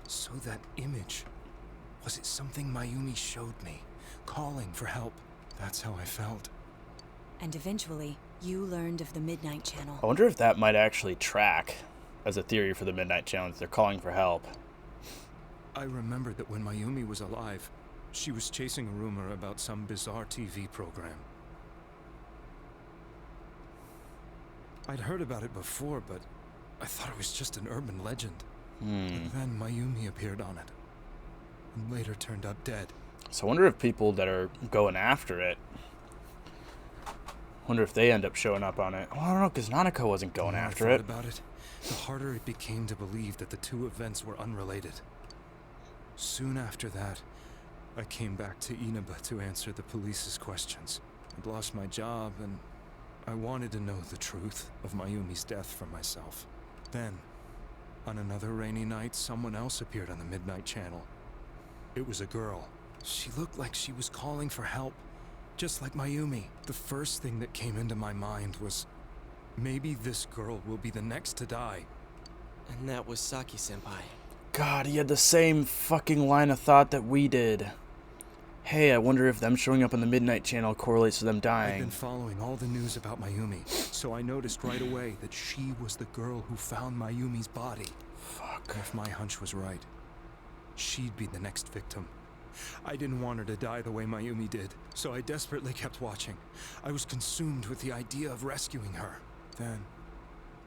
So that image, was it something Mayumi showed me, calling for help? That's how I felt. And eventually, you learned of the Midnight Channel. I wonder if that might actually track as a theory for the Midnight Channel. They're calling for help. I remembered that when Mayumi was alive, she was chasing a rumor about some bizarre TV program. I'd heard about it before, but I thought it was just an urban legend. But then Mayumi appeared on it, and later turned up dead. So I wonder if people that are going after it, wonder if they end up showing up on it. Well, I don't know, because Nanako wasn't going after it. About it, the harder it became to believe that the two events were unrelated. Soon after that, I came back to Inaba to answer the police's questions. I'd lost my job, and I wanted to know the truth of Mayumi's death for myself. Then, on another rainy night, someone else appeared on the Midnight Channel. It was a girl. She looked like she was calling for help, just like Mayumi. The first thing that came into my mind was, maybe this girl will be the next to die. And that was Saki-senpai. God, he had the same fucking line of thought that we did. Hey, I wonder if them showing up on the Midnight Channel correlates to them I'd dying. been following all the news about Mayumi, so I noticed right away that she was the girl who found Mayumi's body. Fuck. And if my hunch was right, she'd be the next victim. I didn't want her to die the way Mayumi did, so I desperately kept watching. I was consumed with the idea of rescuing her. Then,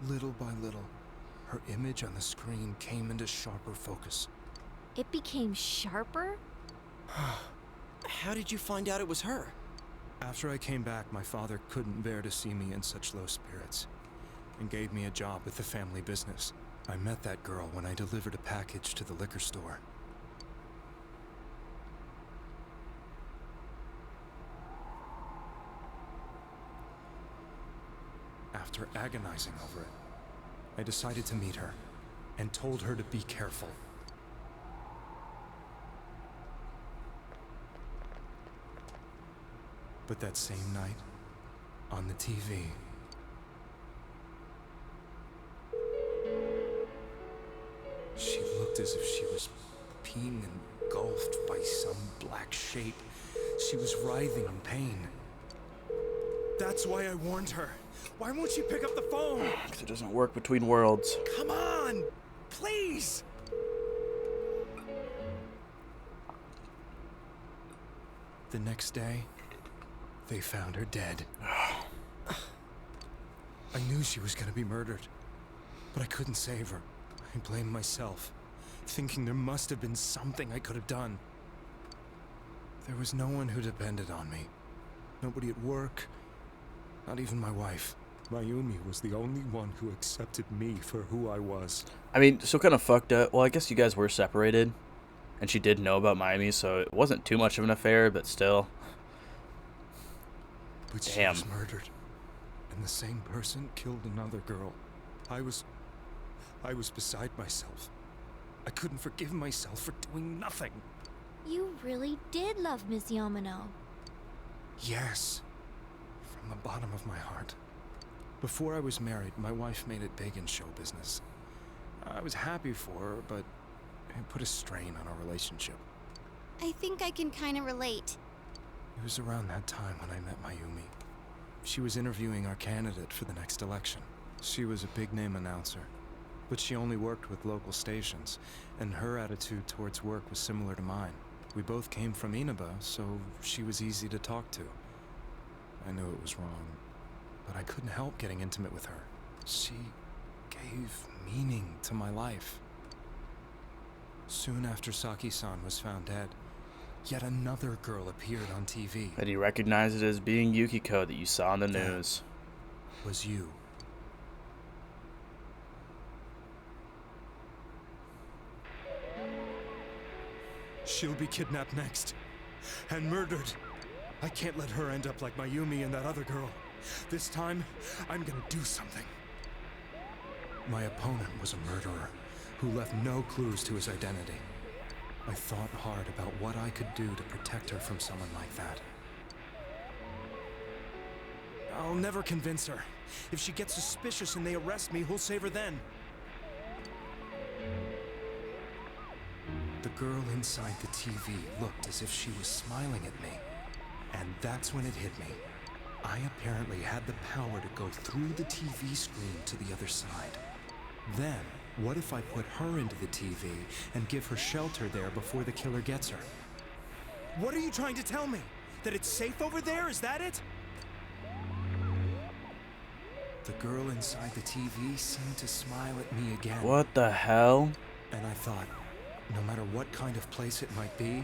little by little, her image on the screen came into sharper focus. It became sharper? How did you find out it was her? After I came back, my father couldn't bear to see me in such low spirits, and gave me a job with the family business. I met that girl when I delivered a package to the liquor store. After agonizing over it, I decided to meet her, and told her to be careful. But that same night, on the TV, she looked as if she was being engulfed by some black shape. She was writhing in pain. That's why I warned her. Why won't she pick up the phone? Because it doesn't work between worlds. Come on! Please! The next day, they found her dead. I knew she was gonna be murdered, but I couldn't save her. I blamed myself, thinking there must have been something I could have done. There was no one who depended on me. Nobody at work, not even my wife. Mayumi was the only one who accepted me for who I was. I mean, so kind of fucked up. Well, I guess you guys were separated, and she did know about Mayumi, so it wasn't too much of an affair, but still. But she Damn. was murdered, and the same person killed another girl. I was beside myself. I couldn't forgive myself for doing nothing. You really did love Miss Yamano. Yes, from the bottom of my heart. Before I was married, my wife made it big in show business. I was happy for her, but it put a strain on our relationship. I think I can kind of relate. It was around that time when I met Mayumi. She was interviewing our candidate for the next election. She was a big-name announcer, but she only worked with local stations, and her attitude towards work was similar to mine. We both came from Inaba, so she was easy to talk to. I knew it was wrong, but I couldn't help getting intimate with her. She gave meaning to my life. Soon after Saki-san was found dead, yet another girl appeared on TV. And you recognized it as being Yukiko that you saw on the news. Was you. She'll be kidnapped next. And murdered. I can't let her end up like Mayumi and that other girl. This time, I'm gonna do something. My opponent was a murderer who left no clues to his identity. I thought hard about what I could do to protect her from someone like that. I'll never convince her. If she gets suspicious and they arrest me, who'll save her then? The girl inside the TV looked as if she was smiling at me. And that's when it hit me. I apparently had the power to go through the TV screen to the other side. Then, what if I put her into the TV and give her shelter there before the killer gets her? What are you trying to tell me? That it's safe over there? Is that it? The girl inside the TV seemed to smile at me again. What the hell? And I thought, no matter what kind of place it might be,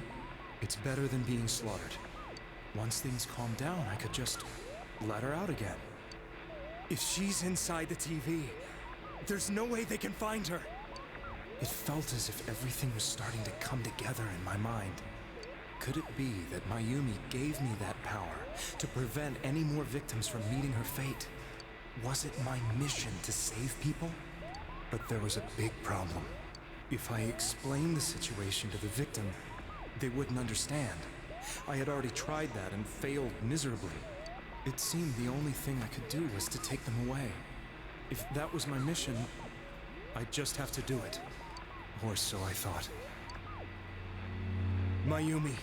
it's better than being slaughtered. Once things calm down, I could just let her out again. If she's inside the TV, there's no way they can find her. It felt as if everything was starting to come together in my mind. Could it be that Mayumi gave me that power to prevent any more victims from meeting her fate? Was it my mission to save people? But there was a big problem. If I explained the situation to the victim, they wouldn't understand. I had already tried that and failed miserably. It seemed the only thing I could do was to take them away. If that was my mission, I'd just have to do it. Or so I thought. Mayumi,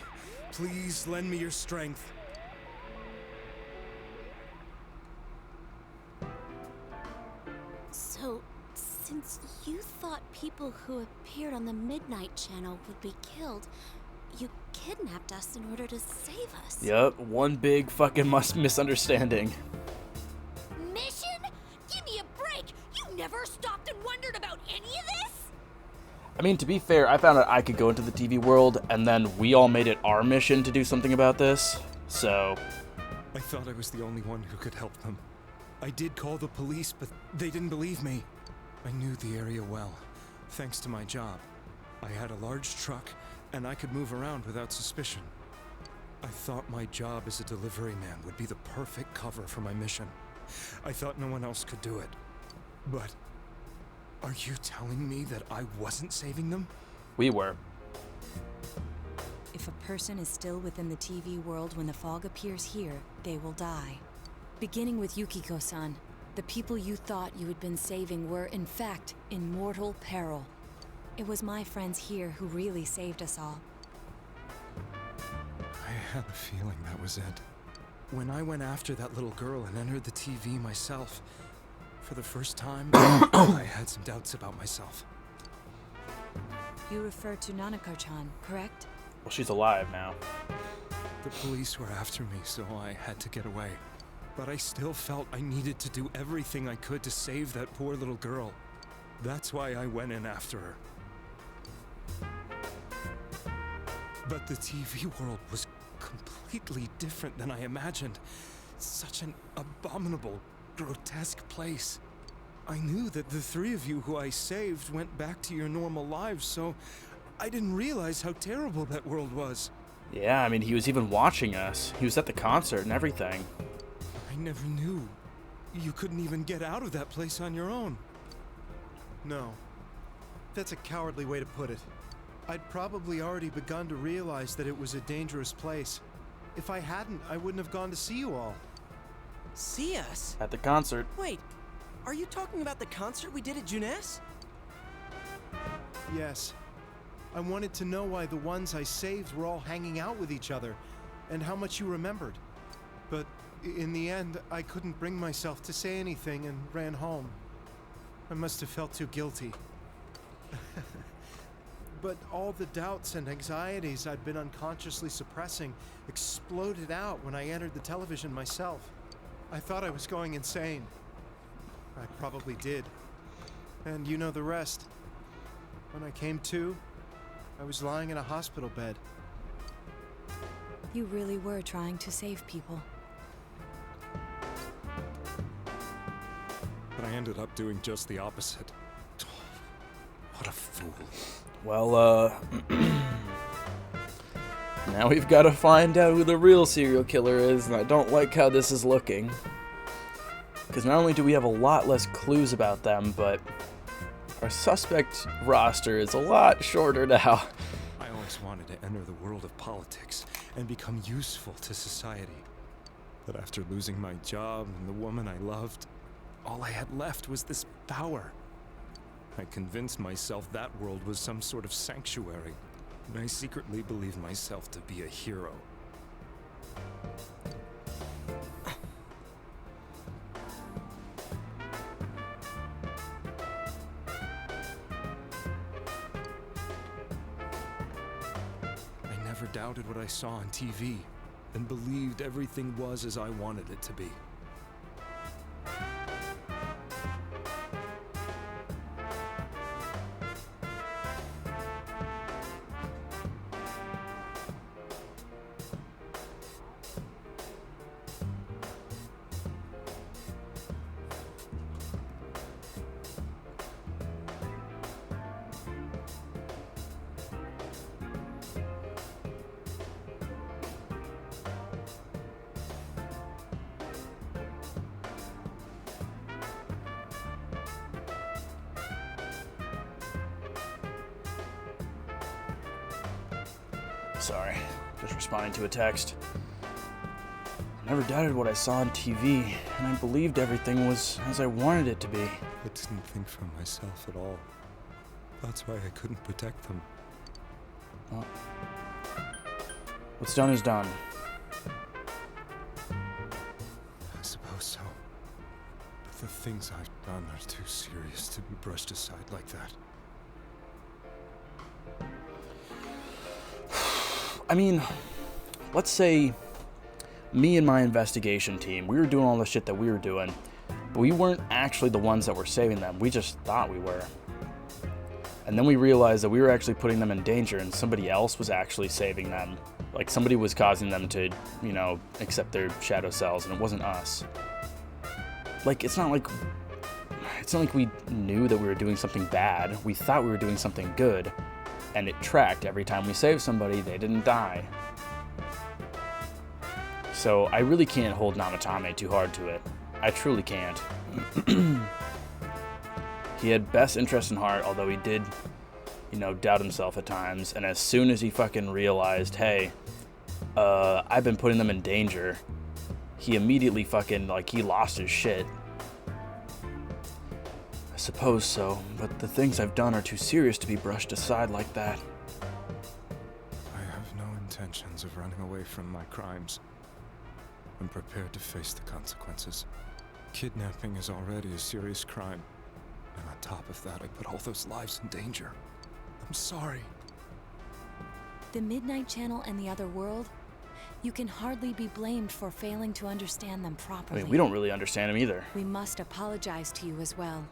Please lend me your strength. So, since you thought people who appeared on the Midnight Channel would be killed, you kidnapped us in order to save us. Yep, one big fucking misunderstanding. Mission? Give me a break! You never stopped and wondered about any of this? I mean, to be fair, I found out I could go into the TV world, and then we all made it our mission to do something about this, so... I thought I was the only one who could help them. I did call the police, but they didn't believe me. I knew the area well, thanks to my job. I had a large truck, and I could move around without suspicion. I thought my job as a delivery man would be the perfect cover for my mission. I thought no one else could do it. But are you telling me that I wasn't saving them? We were. If a person is still within the TV world when the fog appears here, they will die. Beginning with Yukiko-san, the people you thought you had been saving were, in fact, in mortal peril. It was my friends here who really saved us all. I had a feeling that was it. When I went after that little girl and entered the TV myself, for the first time, I had some doubts about myself. You refer to Nanako-chan, correct? Well, she's alive now. The police were after me, so I had to get away. But I still felt I needed to do everything I could to save that poor little girl. That's why I went in after her. But the TV world was completely different than I imagined. Such an abominable, grotesque place. I knew that the three of you who I saved went back to your normal lives, so I didn't realize how terrible that world was. Yeah, I mean, he was even watching us. He was at the concert and everything. I never knew. You couldn't even get out of that place on your own. No. That's a cowardly way to put it. I'd probably already begun to realize that it was a dangerous place. If I hadn't, I wouldn't have gone to see you all. See us? At the concert. Wait, are you talking about the concert we did at Junes? Yes. I wanted to know why the ones I saved were all hanging out with each other, and how much you remembered. But in the end, I couldn't bring myself to say anything and ran home. I must have felt too guilty. But all the doubts and anxieties I'd been unconsciously suppressing exploded out when I entered the television myself. I thought I was going insane. I probably did. And you know the rest. When I came to, I was lying in a hospital bed. You really were trying to save people. But I ended up doing just the opposite. What a fool. Well, now we've got to find out who the real serial killer is, and I don't like how this is looking. Because not only do we have a lot less clues about them, but our suspect roster is a lot shorter now. I always wanted to enter the world of politics and become useful to society. But after losing my job and the woman I loved, all I had left was this power. I convinced myself that world was some sort of sanctuary, and I secretly believed myself to be a hero. I never doubted what I saw on TV, and believed everything was as I wanted it to be. Sorry, just responding to a text. I never doubted what I saw on TV, and I believed everything was as I wanted it to be. I didn't think for myself at all. That's why I couldn't protect them. What's done is done. I suppose so. But the things I've done are too serious to be brushed aside like that. I mean, let's say me and my investigation team, we were doing all the shit that we were doing, but we weren't actually the ones that were saving them. We just thought we were. And then we realized that we were actually putting them in danger and somebody else was actually saving them. Like somebody was causing them to, you know, accept their shadow selves, and it wasn't us. Like, it's not like we knew that we were doing something bad. We thought we were doing something good, and it tracked. Every time we saved somebody, they didn't die. So I really can't hold Namatame too hard to it. I truly can't. He had best interest in heart, although he did, you know, doubt himself at times. And as soon as he fucking realized, hey, I've been putting them in danger, he immediately fucking, like, he lost his shit. I suppose so, but the things I've done are too serious to be brushed aside like that. I have no intentions of running away from my crimes. I'm prepared to face the consequences. Kidnapping is already a serious crime. And on top of that, I put all those lives in danger. I'm sorry. The Midnight Channel and the other world? You can hardly be blamed for failing to understand them I properly. mean, we don't really understand him either. We must apologize to you as well.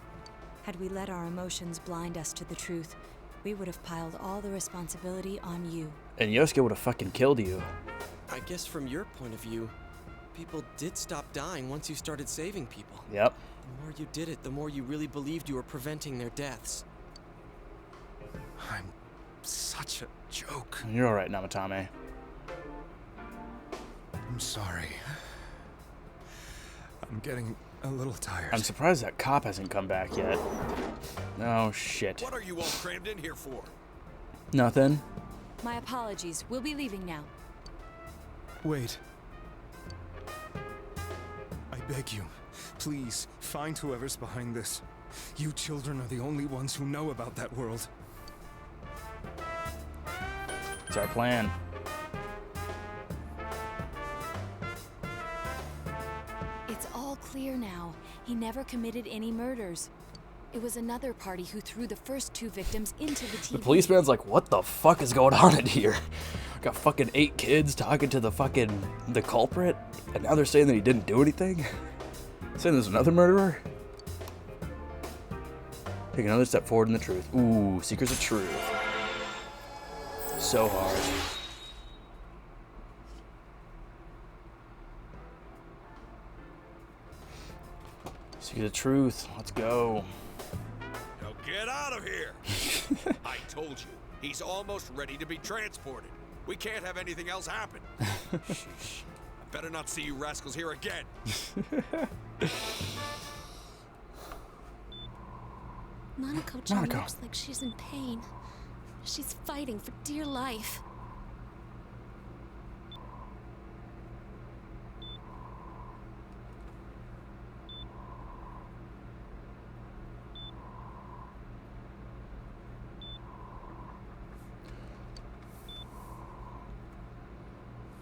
Had we let our emotions blind us to the truth, we would have piled all the responsibility on you. And Yosuke would have fucking killed you. I guess from your point of view, people did stop dying once you started saving people. Yep. The more you did it, the more you really believed you were preventing their deaths. I'm such a joke. You're alright, Namatame. I'm sorry. I'm getting a little tired. I'm surprised that cop hasn't come back yet. Oh, shit. What are you all crammed in here for? Nothing. My apologies. We'll be leaving now. Wait. I beg you, please, find whoever's behind this. You children are the only ones who know about that world. It's our plan. It's all clear now. He never committed any murders. It was another party who threw the first 2 victims into the TV. The policeman's like, what the fuck is going on in here? Got fucking 8 kids talking to the culprit, and now they're saying that he didn't do anything? Saying there's another murderer? Take another step forward in the truth. Ooh, Seekers of Truth. So hard. Seekers of Truth, let's go. Now get out of here! I told you, he's almost ready to be transported. We can't have anything else happen. Sheesh. I better not see you rascals here again. Nanako-chan Nanako. looks like she's in pain. She's fighting for dear life.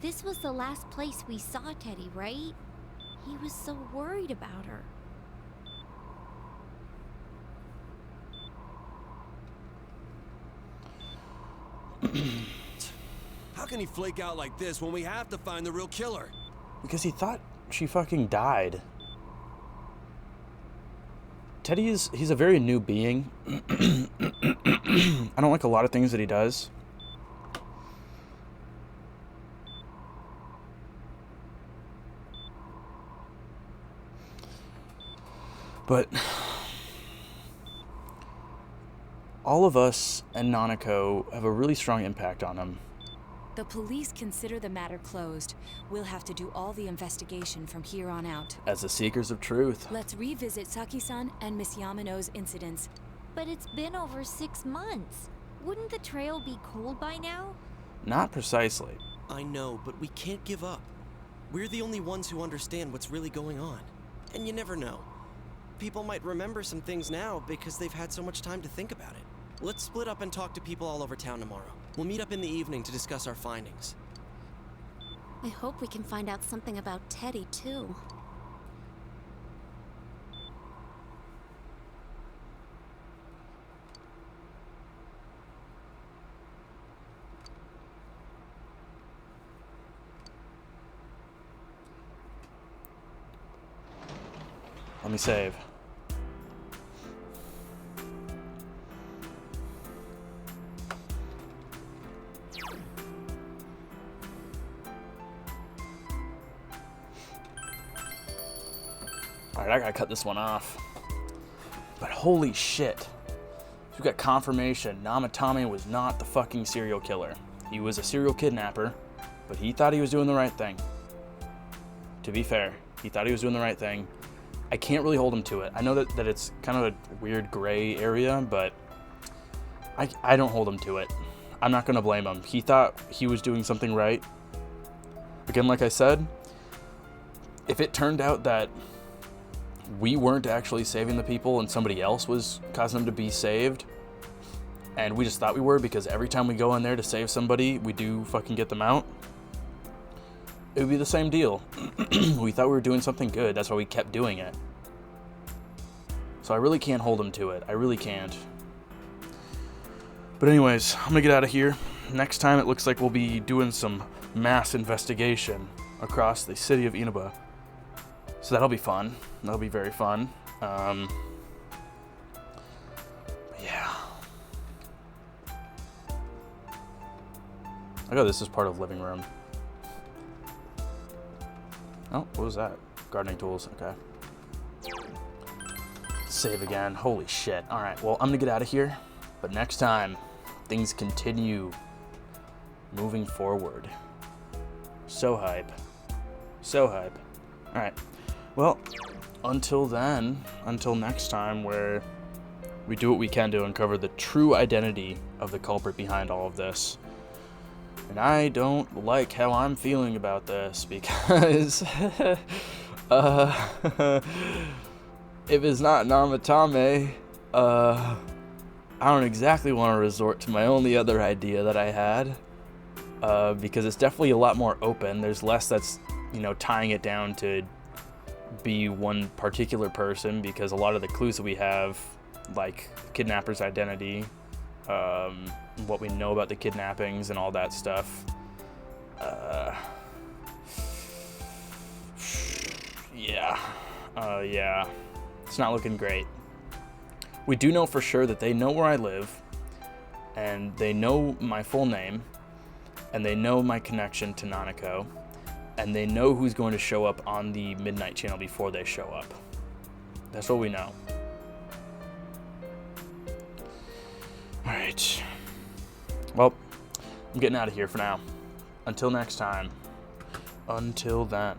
This was the last place we saw Teddy, right? He was so worried about her. How can he flake out like this when we have to find the real killer? Because he thought she fucking died. Teddy he's a very new being. I don't like a lot of things that he does. But all of us and Nanako have a really strong impact on him. The police consider the matter closed. We'll have to do all the investigation from here on out. As the Seekers of Truth. Let's revisit Saki-san and Miss Yamano's incidents. But it's been over 6 months. Wouldn't the trail be cold by now? Not precisely. I know, but we can't give up. We're the only ones who understand what's really going on. And you never know. People might remember some things now because they've had so much time to think about it. Let's split up and talk to people all over town tomorrow. We'll meet up in the evening to discuss our findings. I hope we can find out something about Teddy, too. Let me save. Alright, I gotta cut this one off. But holy shit. We got confirmation Namatame was not the fucking serial killer. He was a serial kidnapper, but he thought he was doing the right thing. To be fair, he thought he was doing the right thing. I can't really hold him to it. I know that it's kind of a weird gray area, but I don't hold him to it. I'm not going to blame him. He thought he was doing something right. Again, like I said, if it turned out that we weren't actually saving the people and somebody else was causing them to be saved, and we just thought we were because every time we go in there to save somebody, we do fucking get them out, it would be the same deal. We thought we were doing something good. That's why we kept doing it. So I really can't hold him to it. I really can't. But anyways, I'm gonna get out of here. Next time it looks like we'll be doing some mass investigation across the city of Inaba. So that'll be fun. That'll be very fun. But yeah. I got this as part of living room. Oh, what was that? Gardening tools, okay. Save again, holy shit. Alright, well, I'm gonna get out of here. But next time, things continue moving forward. So hype. So hype. Alright, well, until then, until next time where we do what we can to uncover the true identity of the culprit behind all of this. And I don't like how I'm feeling about this because if it's not Namatame, I don't exactly want to resort to my only other idea that I had, because it's definitely a lot more open. There's less that's, you know, tying it down to be one particular person, because a lot of the clues that we have, like kidnapper's identity, what we know about the kidnappings and all that stuff, yeah, it's not looking great. We do know for sure that they know where I live, and they know my full name, and they know my connection to Nanako, and they know who's going to show up on the Midnight Channel before they show up. That's what we know. Alright. Well, I'm getting out of here for now. Until next time. Until then.